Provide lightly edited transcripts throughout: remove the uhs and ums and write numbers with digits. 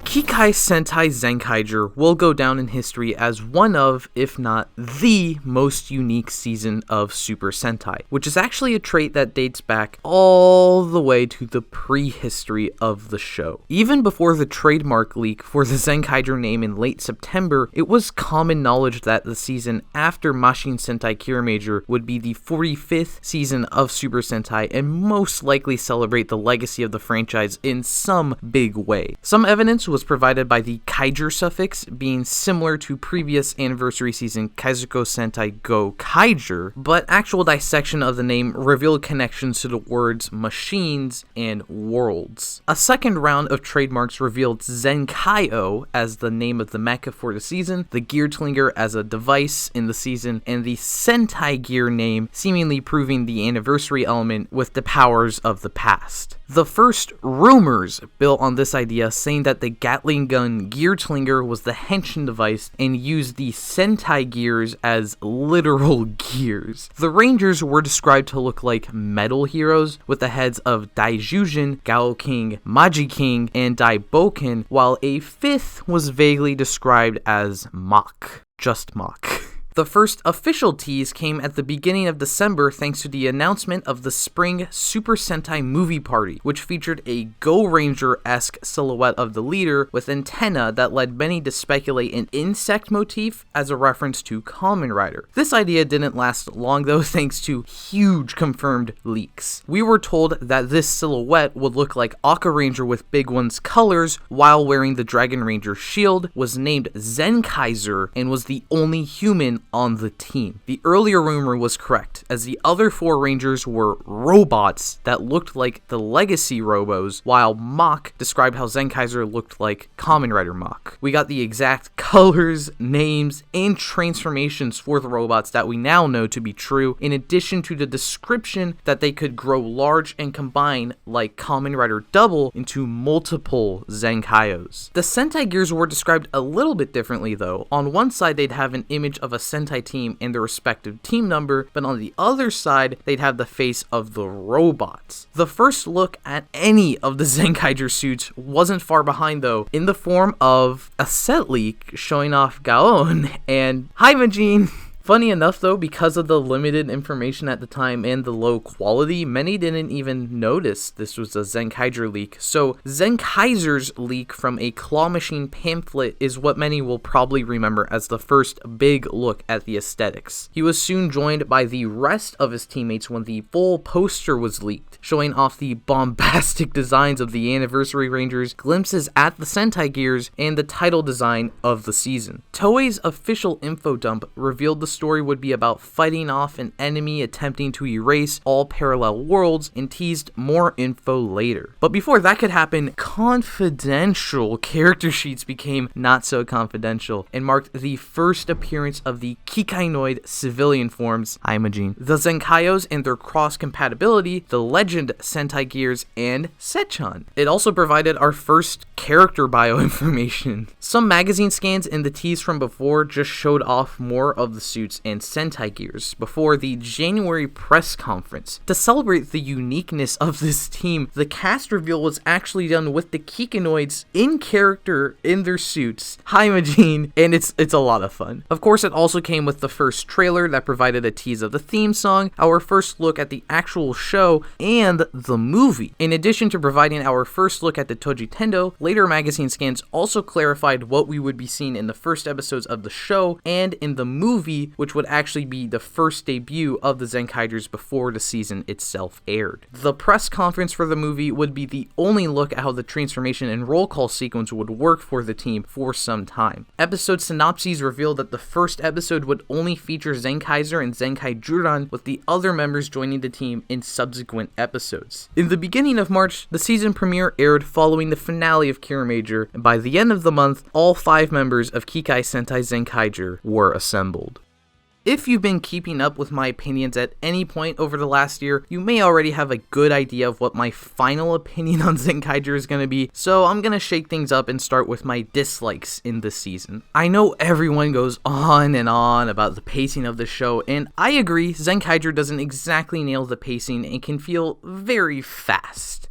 Kikai Sentai Zenkaiger will go down in history as one of, if not the most unique season of Super Sentai, which is actually a trait that dates back all the way to the prehistory of the show. Even before the trademark leak for the Zenkaiger name in late September, it was common knowledge that the season after Magine Sentai Kiramager would be the 45th season of Super Sentai and most likely celebrate the legacy of the franchise in some big way. Some evidence was provided by the Kaiger suffix being similar to previous anniversary season Kaizuko Sentai Go Kaiger, but actual dissection of the name revealed connections to the words machines and worlds. A second round of trademarks revealed Zenkai-O as the name of the mecha for the season, the Gear Tlinger as a device in the season, and the Sentai Gear name seemingly proving the anniversary element with the powers of the past. The first rumors built on this idea, saying that the Gatling gun Gear Tlinger was the henshin device and used the Sentai gears as literal gears. The Rangers were described to look like metal heroes with the heads of Daijujin, Gao King, Maji King, and Daiboken, while a fifth was vaguely described as Mach. Just Mach. The first official tease came at the beginning of December thanks to the announcement of the spring Super Sentai movie party, which featured a Go Ranger-esque silhouette of the leader with antenna that led many to speculate an insect motif as a reference to Kamen Rider. This idea didn't last long though thanks to huge confirmed leaks. We were told that this silhouette would look like Aka Ranger with Big One's colors while wearing the Dragon Ranger shield, was named Zenkaiger, and was the only human on the team. The earlier rumor was correct, as the other four Rangers were robots that looked like the Legacy Robos, while Mach described how Zenkaiger looked like Kamen Rider Mach. We got the exact colors, names, and transformations for the robots that we now know to be true, in addition to the description that they could grow large and combine like Kamen Rider Double into multiple Zenkaios. The Sentai gears were described a little bit differently though. On one side they'd have an image of a Sentai team and their respective team number, but on the other side, they'd have the face of the robots. The first look at any of the Zenkaiger suits wasn't far behind though, in the form of a set leak showing off Gaon and Hi Magine. Funny enough though, because of the limited information at the time and the low quality, many didn't even notice this was a Zenkaiger leak. So Zenkaiger's leak from a claw machine pamphlet is what many will probably remember as the first big look at the aesthetics. He was soon joined by the rest of his teammates when the full poster was leaked, showing off the bombastic designs of the Anniversary Rangers, glimpses at the Sentai gears, and the title design of the season. Toei's official info dump revealed the story would be about fighting off an enemy attempting to erase all parallel worlds, and teased more info later. But before that could happen, confidential character sheets became not so confidential and marked the first appearance of the Kikainoid civilian forms, Hi Magine, the Zenkaios and their cross-compatibility, the Legend Sentai gears, and Sechan. It also provided our first character bio information. Some magazine scans and the tease from before just showed off more of the suits and Sentai gears before the January press conference. To celebrate the uniqueness of this team, the cast reveal was actually done with the Kikinoids in character in their suits, Hi Magine, and it's a lot of fun. Of course, it also came with the first trailer that provided a tease of the theme song, our first look at the actual show, and the movie. In addition to providing our first look at the Toji Tendo, later magazine scans also clarified what we would be seeing in the first episodes of the show and in the movie, which would actually be the first debut of the Zenkaigers before the season itself aired. The press conference for the movie would be the only look at how the transformation and roll call sequence would work for the team for some time. Episode synopses revealed that the first episode would only feature Zenkaiser and Zenkai Juran, with the other members joining the team in subsequent episodes. In the beginning of March, the season premiere aired following the finale of Kiramager, and by the end of the month, all 5 members of Kikai Sentai Zenkaiger were assembled. If you've been keeping up with my opinions at any point over the last year, you may already have a good idea of what my final opinion on Zenkaiger is going to be, so I'm going to shake things up and start with my dislikes in this season. I know everyone goes on and on about the pacing of the show, and I agree, Zenkaiger doesn't exactly nail the pacing and can feel very fast.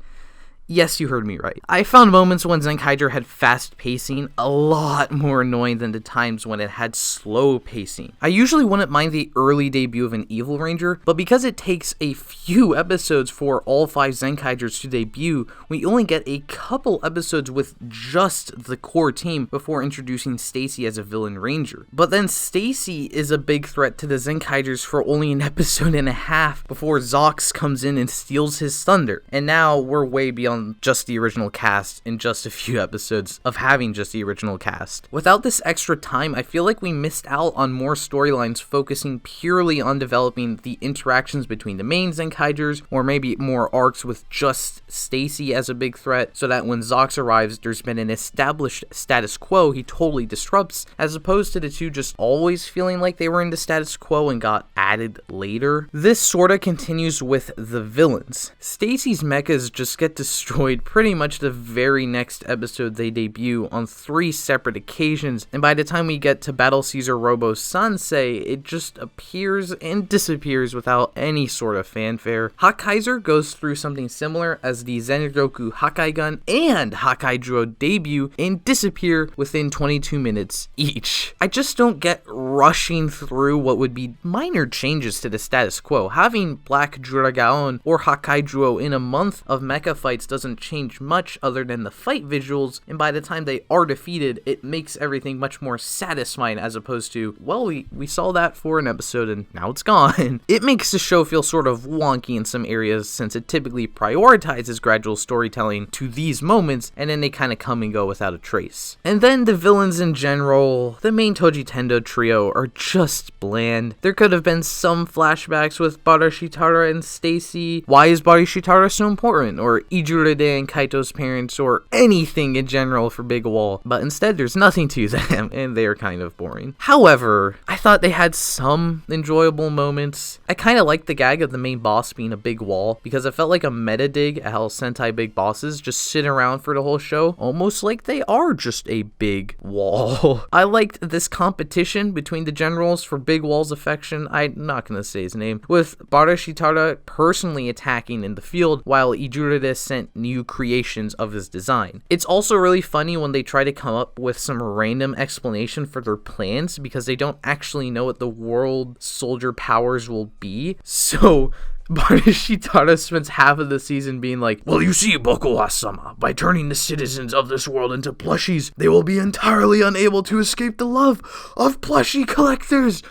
Yes, you heard me right. I found moments when Zenkaiger had fast pacing a lot more annoying than the times when it had slow pacing. I usually wouldn't mind the early debut of an Evil Ranger, but because it takes a few episodes for all 5 Zenkaigers to debut, we only get a couple episodes with just the core team before introducing Stacy as a villain ranger. But then Stacy is a big threat to the Zenkaigers for only an episode and a half before Zox comes in and steals his thunder. And now we're way beyond just the original cast in just a few episodes of having just the original cast. Without this extra time, I feel like we missed out on more storylines focusing purely on developing the interactions between the main Zenkaigers, or maybe more arcs with just Stacy as a big threat, so that when Zox arrives, there's been an established status quo he totally disrupts, as opposed to the two just always feeling like they were in the status quo and got added later. This sorta continues with the villains. Stacy's mechas just get destroyed pretty much the very next episode they debut on 3 separate occasions, and by the time we get to Battle Caesar Robo Sansei, it just appears and disappears without any sort of fanfare. Hakkaiser goes through something similar as the Zenroku Hakkai Gun and Hakkai Juo debut and disappear within 22 minutes each. I just don't get rushing through what would be minor changes to the status quo. Having Black Juragaon or Hakkai Juo in a month of mecha fights doesn't change much other than the fight visuals, and by the time they are defeated, it makes everything much more satisfying as opposed to, well, we saw that for an episode and now it's gone. It makes the show feel sort of wonky in some areas since it typically prioritizes gradual storytelling to these moments, and then they kind of come and go without a trace. And then the villains in general, the main Toji Tendo trio, are just bland. There could have been some flashbacks with Barashitara and Stacy. Why is Barashitara so important? Or Ijuride and Kaito's parents, or anything in general for Big Wall, but instead there's nothing to them, and they're kind of boring. However, I thought they had some enjoyable moments. I kind of liked the gag of the main boss being a big wall, because it felt like a meta dig at how Sentai big bosses just sit around for the whole show, almost like they are just a big wall. I liked this competition between the generals for Big Wall's affection, I'm not gonna say his name, with Barashitara personally attacking in the field, while Ijuride sent new creations of his design. It's also really funny when they try to come up with some random explanation for their plans because they don't actually know what the world soldier powers will be. So Barashitara spends half of the season being like, well, you see, Bokuwa-sama, by turning the citizens of this world into plushies, they will be entirely unable to escape the love of plushie collectors.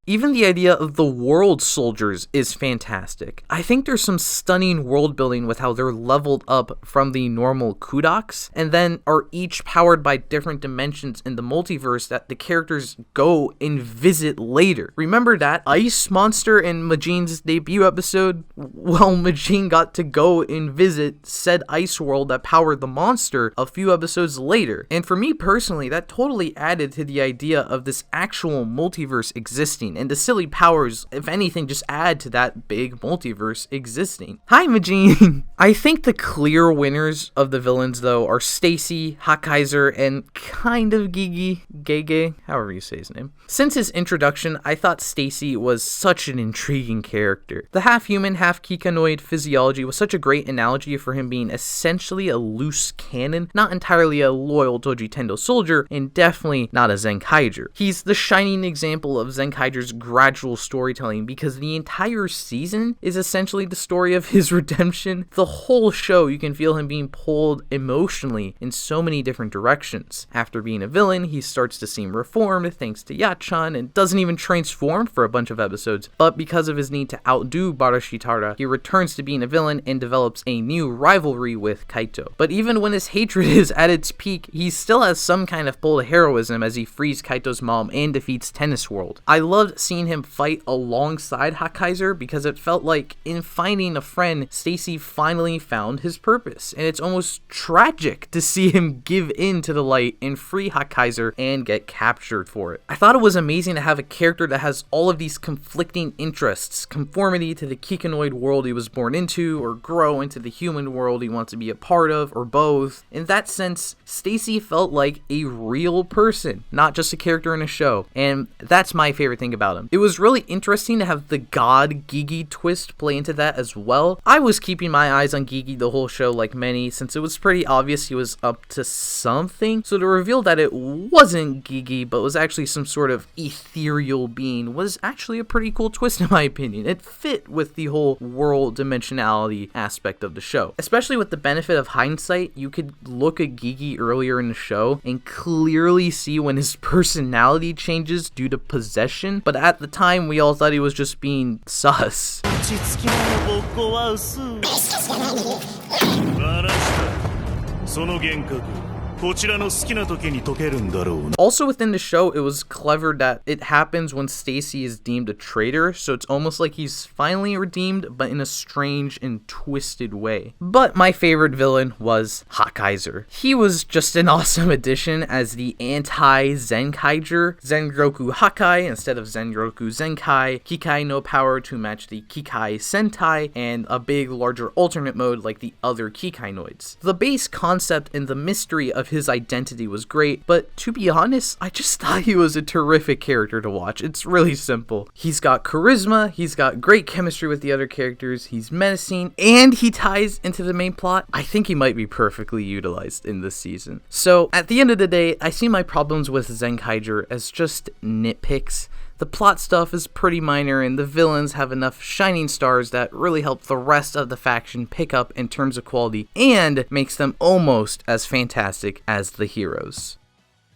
Even the idea of the world soldiers is fantastic. I think there's some stunning world building with how they're leveled up from the normal Kudaks, and then are each powered by different dimensions in the multiverse that the characters go and visit later. Remember that ice monster in Majine's debut episode? Well, Magine got to go and visit said ice world that powered the monster a few episodes later. And for me personally, that totally added to the idea of this actual multiverse existing, and the silly powers, if anything, just add to that big multiverse existing. Hi, Magine! I think the clear winners of the villains, though, are Stacy, Hakkaiser, and kind of Gege, however you say his name. Since his introduction, I thought Stacy was such an intriguing character. The half-human, half-kikanoid physiology was such a great analogy for him being essentially a loose cannon, not entirely a loyal Toji Tendo soldier, and definitely not a Zenkaiger. He's the shining example of Zenkaiger's gradual storytelling because the entire season is essentially the story of his redemption. The whole show, you can feel him being pulled emotionally in so many different directions. After being a villain, he starts to seem reformed thanks to Yachan and doesn't even transform for a bunch of episodes, but because of his need to outdo Barashitara, he returns to being a villain and develops a new rivalry with Kaito. But even when his hatred is at its peak, he still has some kind of pull to heroism as he frees Kaito's mom and defeats Tennis World. I loved seeing him fight alongside Hakkaiser because it felt like in finding a friend, Stacy finally found his purpose, and it's almost tragic to see him give in to the light and free Hakkaiser and get captured for it. I thought it was amazing to have a character that has all of these conflicting interests interests, conformity to the Kikanoid world he was born into, or grow into the human world he wants to be a part of, or both. In that sense, Stacy felt like a real person, not just a character in a show, and that's my favorite thing about him. It was really interesting to have the God Gigi twist play into that as well. I was keeping my eyes on Gigi the whole show, like many, since it was pretty obvious he was up to something, so to reveal that it wasn't Gigi, but was actually some sort of ethereal being, was actually a pretty cool twist in my opinion. It fit with the whole world dimensionality aspect of the show. Especially with the benefit of hindsight, you could look at Gigi earlier in the show and clearly see when his personality changes due to possession, but at the time we all thought he was just being sus. Also within the show, it was clever that it happens when Stacy is deemed a traitor, so it's almost like he's finally redeemed, but in a strange and twisted way. But my favorite villain was Hakkaiser. He was just an awesome addition as the anti-Zenkaiger, Zenroku Hakkai instead of Zenroku Zenkai, Kikai no power to match the Kikai Sentai, and a big larger alternate mode like the other Kikainoids. The base concept and the mystery of his identity was great, but to be honest, I just thought he was a terrific character to watch. It's really simple. He's got charisma, he's got great chemistry with the other characters, he's menacing, and he ties into the main plot. I think he might be perfectly utilized in this season. So at the end of the day, I see my problems with Zenkaiger as just nitpicks. The plot stuff is pretty minor, and the villains have enough shining stars that really help the rest of the faction pick up in terms of quality and makes them almost as fantastic as the heroes.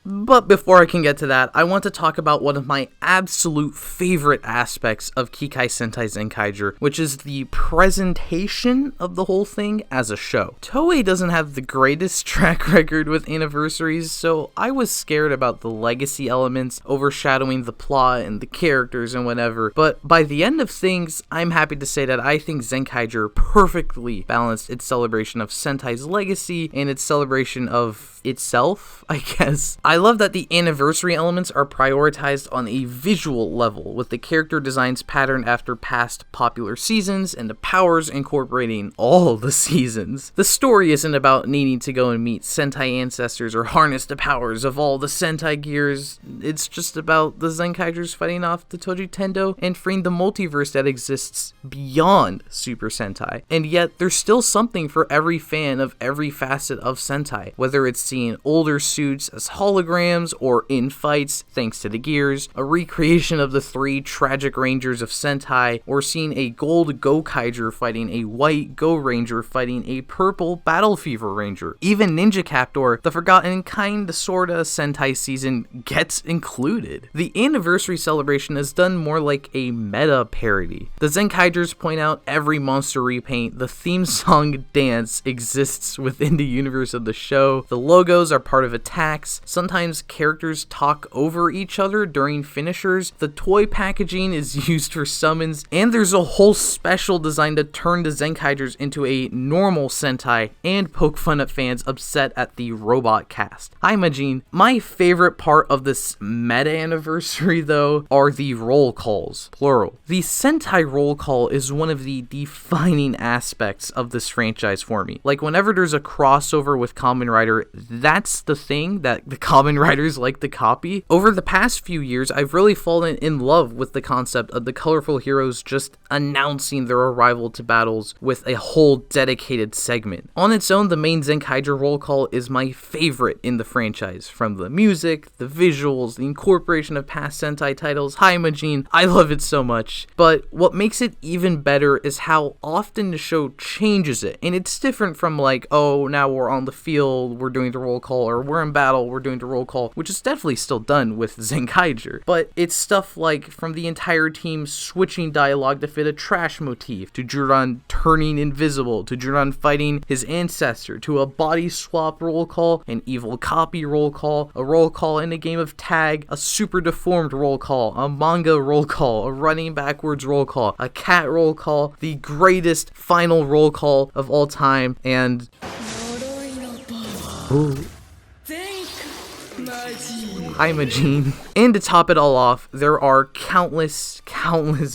But before I can get to that, I want to talk about one of my absolute favorite aspects of Kikai Sentai Zenkaiger, which is the presentation of the whole thing as a show. Toei doesn't have the greatest track record with anniversaries, so I was scared about the legacy elements overshadowing the plot and the characters and whatever, but by the end of things, I'm happy to say that I think Zenkaiger perfectly balanced its celebration of Sentai's legacy and its celebration of itself, I guess. I love that the anniversary elements are prioritized on a visual level, with the character designs patterned after past popular seasons and the powers incorporating all the seasons. The story isn't about needing to go and meet Sentai ancestors or harness the powers of all the Sentai gears. It's just about the Zenkaigers fighting off the Toji Tendo and freeing the multiverse that exists beyond Super Sentai. And yet, there's still something for every fan of every facet of Sentai, whether it's seeing older suits as holograms or in fights thanks to the gears, a recreation of the 3 tragic rangers of Sentai, or seeing a gold Gokaiger fighting a white Go Ranger fighting a purple Battle Fever Ranger. Even Ninja Captor, the forgotten kinda sorta Sentai season, gets included. The anniversary celebration is done more like a meta parody. The Zenkaigers point out every monster repaint, the theme song dance exists within the universe of the show, the logos are part of attacks, sometimes characters talk over each other during finishers, the toy packaging is used for summons, and there's a whole special designed to turn the Zenkaigers into a normal Sentai and poke fun at fans upset at the robot cast. Hi Magine. My favorite part of this meta anniversary though are the roll calls, plural. The Sentai roll call is one of the defining aspects of this franchise for me. Like whenever there's a crossover with Kamen Rider, that's the thing that the Kamen Riders like to copy. Over the past few years, I've really fallen in love with the concept of the colorful heroes just announcing their arrival to battles with a whole dedicated segment. On its own, the main Zenkaiger roll call is my favorite in the franchise. From the music, the visuals, the incorporation of past Sentai titles, hi Magine, I love it so much. But what makes it even better is how often the show changes it, and it's different from like, oh, now we're on the field, we're doing the roll call, or we're in battle, we're doing the roll call, which is definitely still done with Zenkaiger. But it's stuff like from the entire team switching dialogue to fit a trash motif, to Juran turning invisible, to Juran fighting his ancestor, to a body swap roll call, an evil copy roll call, a roll call in a game of tag, a super deformed roll call, a manga roll call, a running backwards roll call, a cat roll call, the greatest final roll call of all time, and... Ooh. Hi, Magine. And to top it all off, there are countless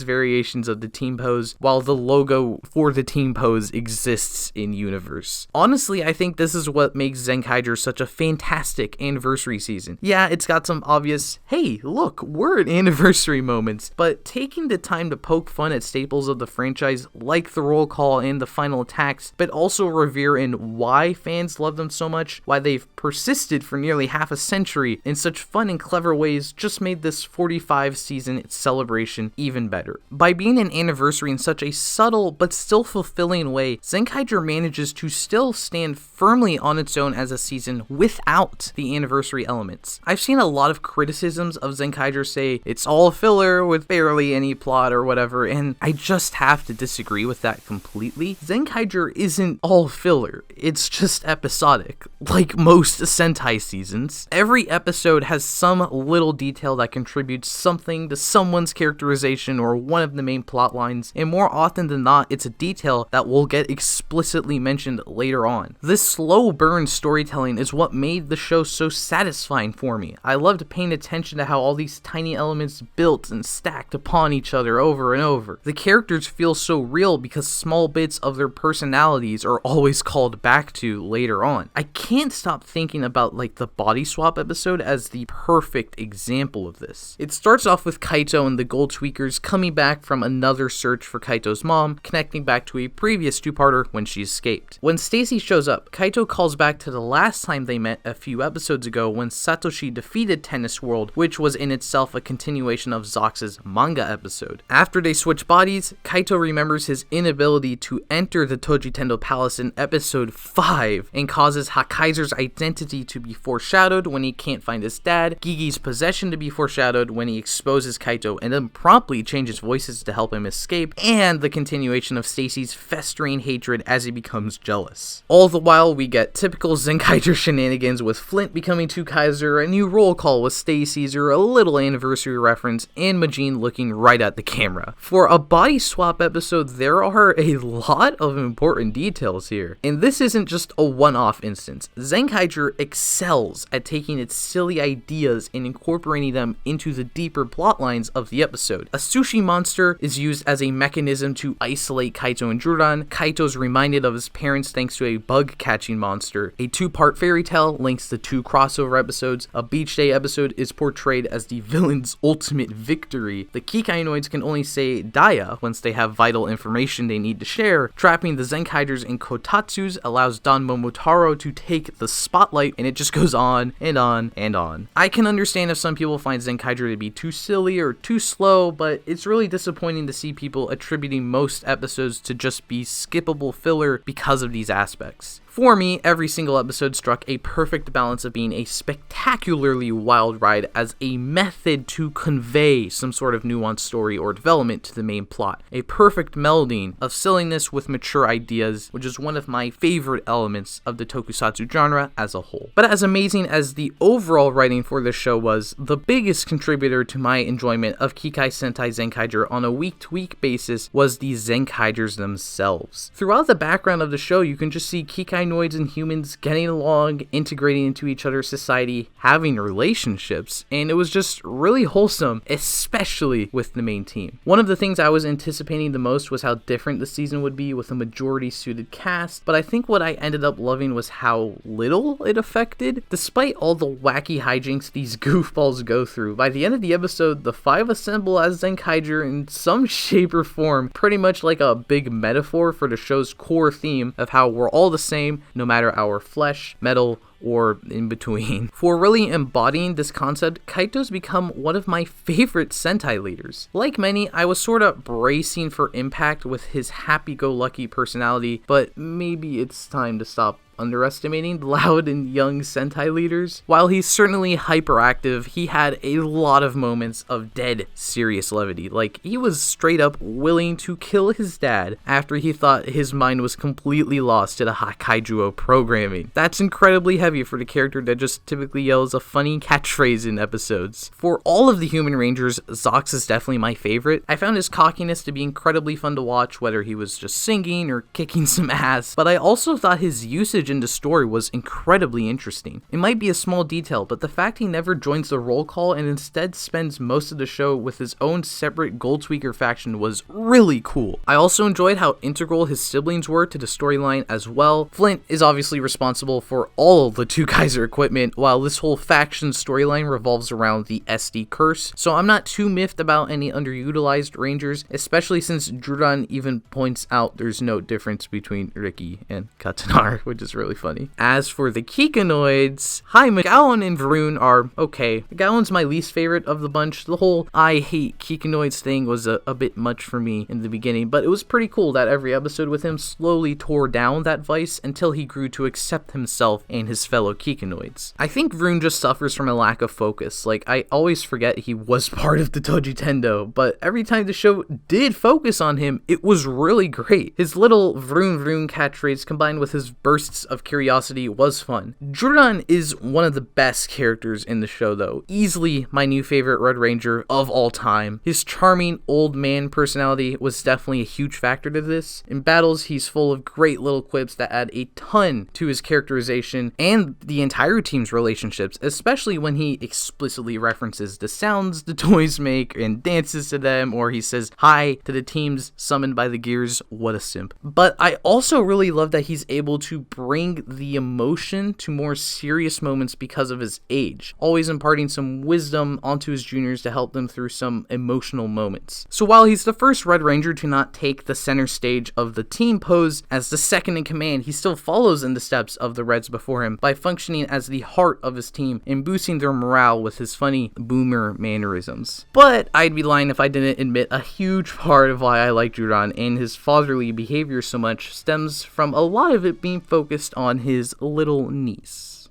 variations of the team pose, while the logo for the team pose exists in universe. Honestly, I think this is what makes Zenkaiger such a fantastic anniversary season. Yeah, it's got some obvious, hey, look, we're at anniversary moments, but taking the time to poke fun at staples of the franchise, like the roll call and the final attacks, but also revere in why fans love them so much, why they've persisted for nearly half a century in such fun and clever ways, just made this 45 season celebration even better. By being an anniversary in such a subtle but still fulfilling way, Zenkaiger manages to still stand firmly on its own as a season without the anniversary elements. I've seen a lot of criticisms of Zenkaiger say it's all filler with barely any plot or whatever, and I just have to disagree with that completely. Zenkaiger isn't all filler, it's just episodic, like most Sentai seasons. Every episode has some little detail that contributes something to someone's characterization or one of the main plot lines, and more often than not, it's a detail that will get explicitly mentioned later on. This slow burn storytelling is what made the show so satisfying for me. I loved paying attention to how all these tiny elements built and stacked upon each other over and over. The characters feel so real because small bits of their personalities are always called back to later on. I can't stop thinking about like the body swap episode as the perfect example of this. It starts off with Kaito and the Gold Tweakers coming back from another search for Kaito's mom, connecting back to a previous two-parter when she escaped. When Stacy shows up, Kaito calls back to the last time they met a few episodes ago when Satoshi defeated Tennis World, which was in itself a continuation of Zox's manga episode. After they switch bodies, Kaito remembers his inability to enter the Tojitendo Palace in episode 5 and causes Hakaiser's identity to be foreshadowed when he can't find his dad, Gigi's possession to be foreshadowed when he exposes Kaito and then promptly changes voices to help him escape, and the continuation of Stacy's festering hatred as he becomes jealous. All the while, we get typical Zenkaiger shenanigans with Flint becoming 2 Kaiser, a new roll call with Stacy's, or a little anniversary reference, and Magine looking right at the camera. For a body swap episode, there are a lot of important details here, and this isn't just a one-off instance. Zenkaiger excels at taking its silly ideas and incorporating them into the deeper plot lines of the episode. A sushi monster is used as a mechanism to isolate Kaito and Juran. Kaito's reminded of his parents thanks to a bug-catching monster. A 2-part fairy tale links the 2 crossover episodes. A beach day episode is portrayed as the villain's ultimate victory. The Kikainoids can only say Daya once they have vital information they need to share. Trapping the Zenkaigers in Kotatsus allows Don Momotaro to take the spotlight, and it just goes on and on and on. I can understand if some people find Zenkaiger to be too silly or too slow, but it's really disappointing to see people attributing most episodes to just be skippable filler because of these aspects. For me, every single episode struck a perfect balance of being a spectacularly wild ride as a method to convey some sort of nuanced story or development to the main plot. A perfect melding of silliness with mature ideas, which is one of my favorite elements of the tokusatsu genre as a whole. But as amazing as the overall writing for this show was, the biggest contributor to my enjoyment of Kikai Sentai Zenkaiger on a week-to-week basis was the Zenkaigers themselves. Throughout the background of the show, you can just see Kikainoids and humans getting along, integrating into each other's society, having relationships, and it was just really wholesome, especially with the main team. One of the things I was anticipating the most was how different the season would be with a majority-suited cast, but I think what I ended up loving was how little it affected. Despite all the wacky hijinks these goofballs go through, by the end of the episode, the 5 assemble as Zenkaiger in some shape or form, pretty much like a big metaphor for the show's core theme of how we're all the same, no matter our flesh, metal, or in between. For really embodying this concept, Kaito's become one of my favorite Sentai leaders. Like many, I was sort of bracing for impact with his happy-go-lucky personality, but maybe it's time to stop underestimating loud and young Sentai leaders. While he's certainly hyperactive, he had a lot of moments of dead serious levity. Like, he was straight up willing to kill his dad after he thought his mind was completely lost to the Hakaijuo programming. That's incredibly heavy for the character that just typically yells a funny catchphrase in episodes. For all of the human rangers, Zox is definitely my favorite. I found his cockiness to be incredibly fun to watch, whether he was just singing or kicking some ass, but I also thought his usage passage into story was incredibly interesting. It might be a small detail, but the fact he never joins the roll call and instead spends most of the show with his own separate Goldtweaker faction was really cool. I also enjoyed how integral his siblings were to the storyline as well. Flint is obviously responsible for all of the Two Kaiser equipment, while this whole faction storyline revolves around the SD curse, so I'm not too miffed about any underutilized Rangers, especially since Drudan even points out there's no difference between Ricky and Katanar, which is really funny. As for the Kikanoids, Gowan and Varun are okay. Gowan's my least favorite of the bunch. The whole I hate Kikanoids thing was a bit much for me in the beginning, but it was pretty cool that every episode with him slowly tore down that vice until he grew to accept himself and his fellow Kikanoids. I think Varun just suffers from a lack of focus. Like, I always forget he was part of the Toji Tendo, but every time the show did focus on him, it was really great. His little Vroom Vroom catchphrase combined with his bursts of curiosity was fun. Jordan is one of the best characters in the show though. Easily my new favorite Red Ranger of all time. His charming old man personality was definitely a huge factor to this. In battles, he's full of great little quips that add a ton to his characterization and the entire team's relationships, especially when he explicitly references the sounds the toys make and dances to them, or he says hi to the teams summoned by the gears. What a simp. But I also really love that he's able to bring the emotion to more serious moments because of his age, always imparting some wisdom onto his juniors to help them through some emotional moments. So while he's the first Red Ranger to not take the center stage of the team pose as the second in command, he still follows in the steps of the Reds before him by functioning as the heart of his team and boosting their morale with his funny boomer mannerisms. But I'd be lying if I didn't admit a huge part of why I like Juran and his fatherly behavior so much stems from a lot of it being focused on his little niece.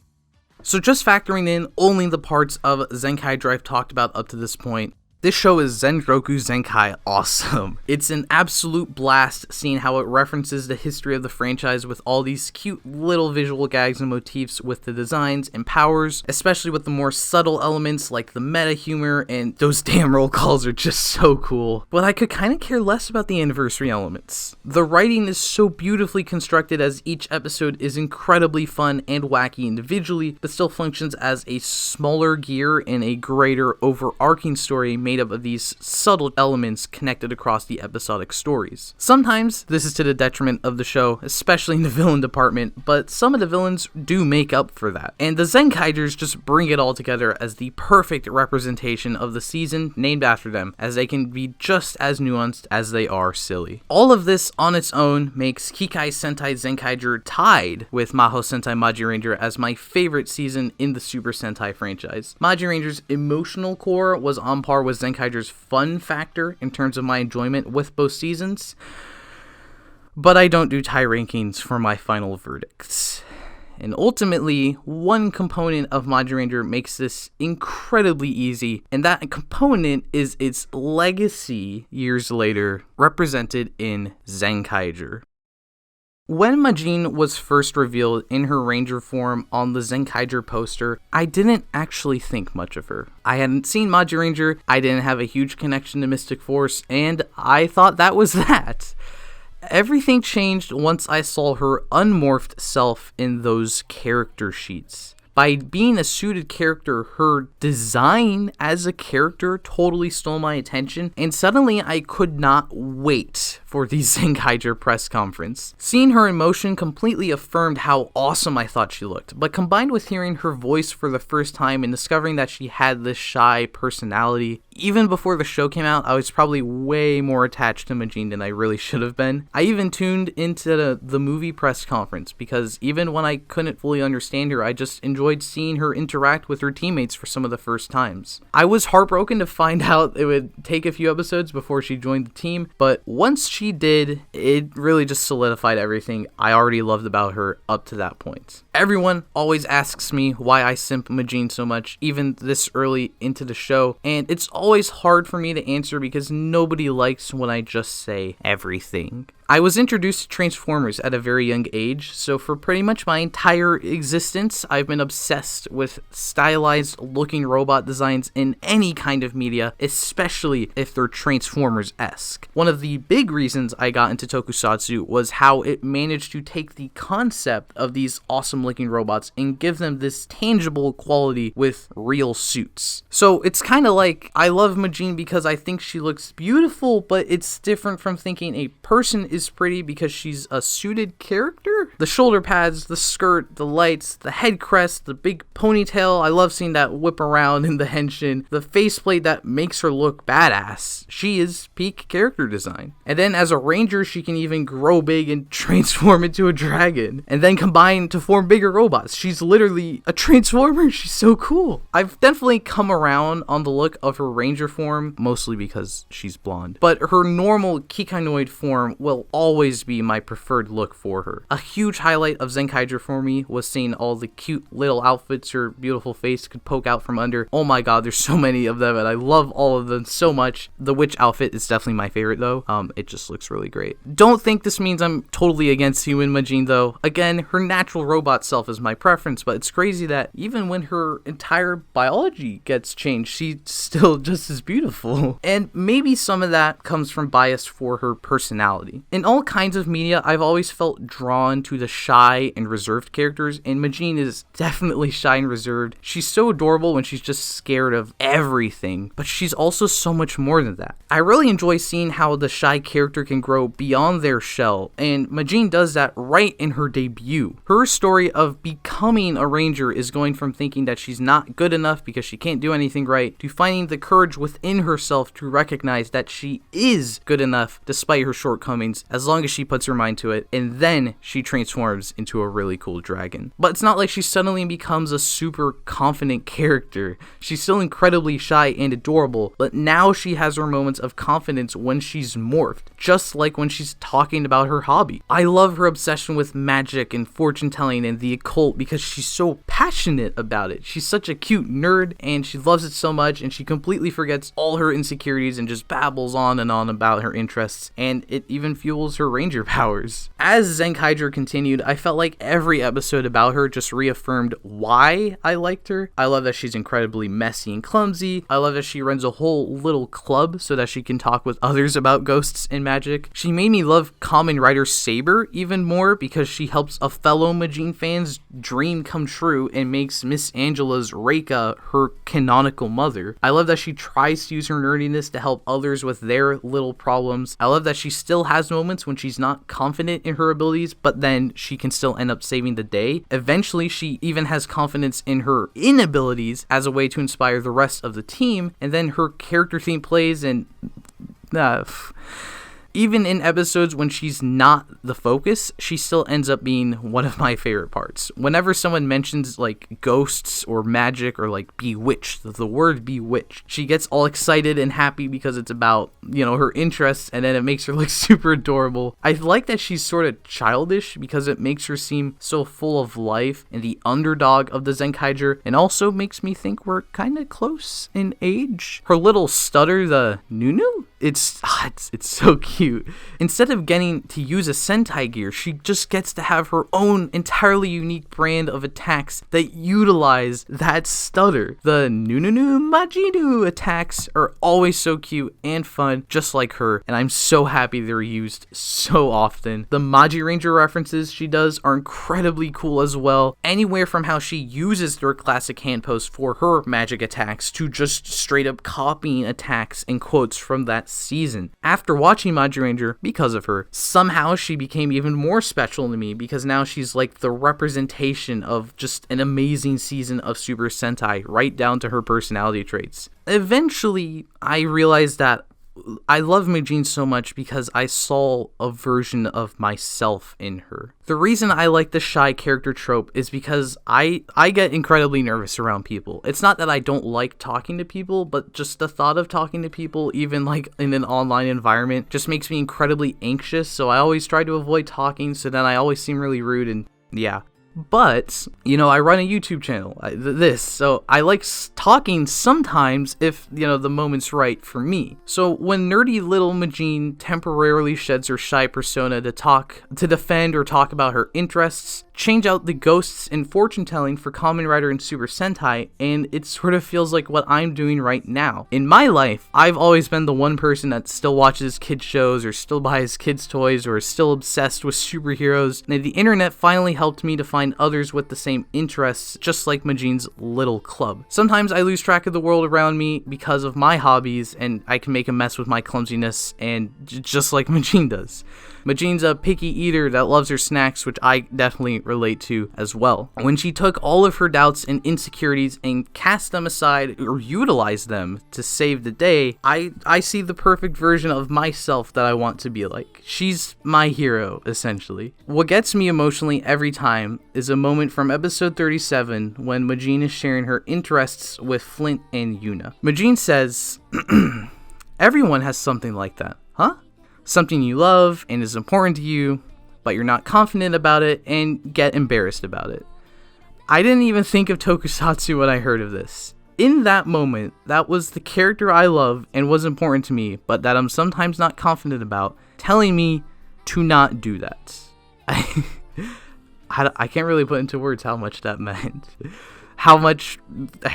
So just factoring in only the parts of Zenkaiger I've talked about up to this point, this show is Zenroku Zenkai awesome. It's an absolute blast seeing how it references the history of the franchise with all these cute little visual gags and motifs with the designs and powers, especially with the more subtle elements like the meta humor, and those damn roll calls are just so cool. But I could kind of care less about the anniversary elements. The writing is so beautifully constructed as each episode is incredibly fun and wacky individually, but still functions as a smaller gear in a greater overarching story made up of these subtle elements connected across the episodic stories. Sometimes this is to the detriment of the show, especially in the villain department, but some of the villains do make up for that. And the Zenkaigers just bring it all together as the perfect representation of the season named after them, as they can be just as nuanced as they are silly. All of this on its own makes Kikai Sentai Zenkaiger tied with Maho Sentai Magine Ranger as my favorite season in the Super Sentai franchise. Magine Ranger's emotional core was on par with Zenkaiger's fun factor in terms of my enjoyment with both seasons, but I don't do tie rankings for my final verdicts. And ultimately, one component of Magine Ranger makes this incredibly easy, and that component is its legacy years later, represented in Zenkaiger. When Magine was first revealed in her Ranger form on the Zenkaiger poster, I didn't actually think much of her. I hadn't seen Magine Ranger, I didn't have a huge connection to Mystic Force, and I thought that was that. Everything changed once I saw her unmorphed self in those character sheets. By being a suited character, her design as a character totally stole my attention, and suddenly I could not wait for the Zenkaiger press conference. Seeing her in motion completely affirmed how awesome I thought she looked, but combined with hearing her voice for the first time and discovering that she had this shy personality, even before the show came out, I was probably way more attached to Magine than I really should have been. I even tuned into the movie press conference because even when I couldn't fully understand her, I just enjoyed seeing her interact with her teammates for some of the first times. I was heartbroken to find out it would take a few episodes before she joined the team, but once she did, it really just solidified everything I already loved about her up to that point. Everyone always asks me why I simp Magine so much, even this early into the show, and it's always hard for me to answer because nobody likes when I just say everything. I was introduced to Transformers at a very young age, so for pretty much my entire existence, I've been obsessed with stylized looking robot designs in any kind of media, especially if they're Transformers-esque. One of the big reasons I got into tokusatsu was how it managed to take the concept of these awesome looking robots and give them this tangible quality with real suits. So it's kind of like, I love Magine because I think she looks beautiful, but it's different from thinking a person is pretty because she's a suited character. The shoulder pads, the skirt, the lights, the head crest, the big ponytail, I love seeing that whip around in the henshin, the faceplate that makes her look badass. She is peak character design. And then as a ranger, she can even grow big and transform into a dragon, and then combine to form bigger robots. She's literally a transformer. She's so cool. I've definitely come around on the look of her ranger form, mostly because she's blonde, but her normal Kikainoid form will always be my preferred look for her. A huge highlight of Zenkaiger for me was seeing all the cute little outfits her beautiful face could poke out from under. Oh my god, there's so many of them and I love all of them so much. The witch outfit is definitely my favorite though. It just looks really great. Don't think this means I'm totally against human Magine though. Again, her natural robot self is my preference, but it's crazy that even when her entire biology gets changed, she's still just as beautiful. And maybe some of that comes from bias for her personality. In all kinds of media, I've always felt drawn to the shy and reserved characters, and Magine is definitely shy and reserved. She's so adorable when she's just scared of everything, but she's also so much more than that. I really enjoy seeing how the shy character can grow beyond their shell, and Magine does that right in her debut. Her story of becoming a ranger is going from thinking that she's not good enough because she can't do anything right, to finding the courage within herself to recognize that she is good enough despite her shortcomings, as long as she puts her mind to it, and then she transforms into a really cool dragon. But it's not like she suddenly becomes a super confident character. She's still incredibly shy and adorable, but now she has her moments of confidence when she's morphed, just like when she's talking about her hobby. I love her obsession with magic and fortune telling and the occult because she's so passionate about it. She's such a cute nerd and she loves it so much, and she completely forgets all her insecurities and just babbles on and on about her interests, and it even fuels her ranger powers. As Zenkaiger continued, I felt like every episode about her just reaffirmed why I liked her. I love that she's incredibly messy and clumsy. I love that she runs a whole little club so that she can talk with others about ghosts and magic. She made me love Kamen Rider Saber even more because she helps a fellow Magine fan's dream come true and makes Miss Angela's Reika her canonical mother. I love that she tries to use her nerdiness to help others with their little problems. I love that she still has moments when she's not confident in her abilities, but then she can still end up saving the day. Eventually, she even has confidence in her inabilities as a way to inspire the rest of the team, and then her character theme plays and even in episodes when she's not the focus, she still ends up being one of my favorite parts. Whenever someone mentions like ghosts or magic or like bewitched, the word bewitched, she gets all excited and happy because it's about, her interests, and then it makes her look super adorable. I like that she's sort of childish because it makes her seem so full of life and the underdog of the Zenkaiger, and also makes me think we're kind of close in age. Her little stutter, the Nunu, it's so cute. Instead of getting to use a Sentai gear, she just gets to have her own entirely unique brand of attacks that utilize that stutter. The Nunu Magine attacks are always so cute and fun, just like her, and I'm so happy they're used so often. The Magi Ranger references she does are incredibly cool as well, anywhere from how she uses her classic hand pose for her magic attacks to just straight up copying attacks and quotes from that season. After watching Magi Ranger, because of her, somehow she became even more special to me because now she's like the representation of just an amazing season of Super Sentai, right down to her personality traits. Eventually, I realized that I love Magine so much because I saw a version of myself in her. The reason I like the shy character trope is because I get incredibly nervous around people. It's not that I don't like talking to people, but just the thought of talking to people, even like in an online environment, just makes me incredibly anxious, so I always try to avoid talking, so then I always seem really rude, and yeah. But, I run a YouTube channel, so I like talking sometimes if, the moment's right for me. So when nerdy little Magine temporarily sheds her shy persona to defend or talk about her interests, change out the ghosts and fortune-telling for Kamen Rider and Super Sentai, and it sort of feels like what I'm doing right now. In my life, I've always been the one person that still watches kids shows or still buys kids toys or is still obsessed with superheroes, and the internet finally helped me to find others with the same interests, just like Majine's little club. Sometimes I lose track of the world around me because of my hobbies, and I can make a mess with my clumsiness, and just like Magine does. Majine's a picky eater that loves her snacks, which I definitely relate to as well. When she took all of her doubts and insecurities and cast them aside or utilized them to save the day, I see the perfect version of myself that I want to be like. She's my hero, essentially. What gets me emotionally every time is a moment from episode 37 when Magine is sharing her interests with Flint and Yuna. Magine says, "Everyone has something like that, huh? Something you love and is important to you, but you're not confident about it and get embarrassed about it." I didn't even think of tokusatsu when I heard of this. In that moment, that was the character I love and was important to me, but that I'm sometimes not confident about, telling me to not do that. I can't really put into words how much that meant. How much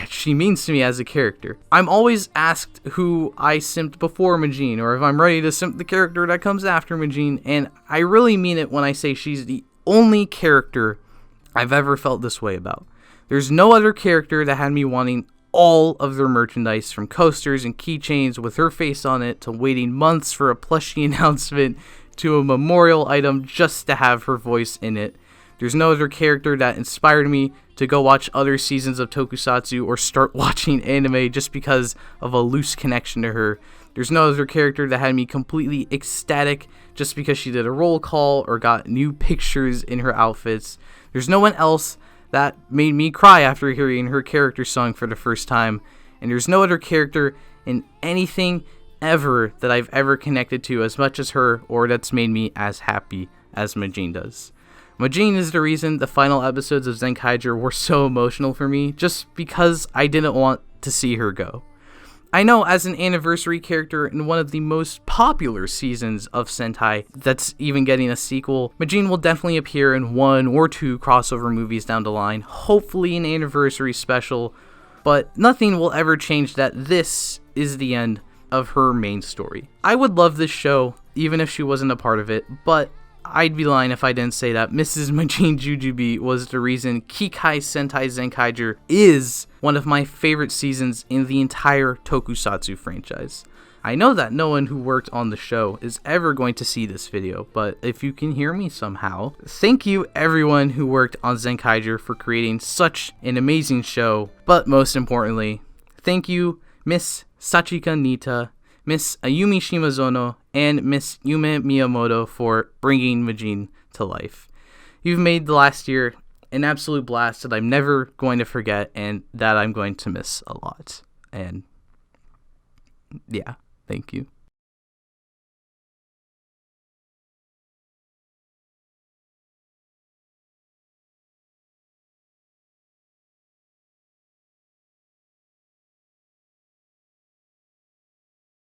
she means to me as a character. I'm always asked who I simped before Magine, or if I'm ready to simp the character that comes after Magine, and I really mean it when I say she's the only character I've ever felt this way about. There's no other character that had me wanting all of their merchandise, from coasters and keychains with her face on it, to waiting months for a plushie announcement, to a memorial item just to have her voice in it. There's no other character that inspired me to go watch other seasons of tokusatsu or start watching anime just because of a loose connection to her. There's no other character that had me completely ecstatic just because she did a roll call or got new pictures in her outfits. There's no one else that made me cry after hearing her character song for the first time. And there's no other character in anything ever that I've ever connected to as much as her, or that's made me as happy as Magine does. Magine is the reason the final episodes of Zenkaiger were so emotional for me, just because I didn't want to see her go. I know, as an anniversary character in one of the most popular seasons of Sentai that's even getting a sequel, Magine will definitely appear in 1 or 2 crossover movies down the line, hopefully an anniversary special, but nothing will ever change that this is the end of her main story. I would love this show, even if she wasn't a part of it, but I'd be lying if I didn't say that Mrs. Magine Jujube was the reason Kikai Sentai Zenkaiger is one of my favorite seasons in the entire tokusatsu franchise. I know that no one who worked on the show is ever going to see this video, but if you can hear me somehow, thank you everyone who worked on Zenkaiger for creating such an amazing show, but most importantly, thank you Miss Sachika Nita, Miss Ayumi Shimazono, and Miss Yume Miyamoto for bringing Magine to life. You've made the last year an absolute blast that I'm never going to forget and that I'm going to miss a lot. And yeah, thank you.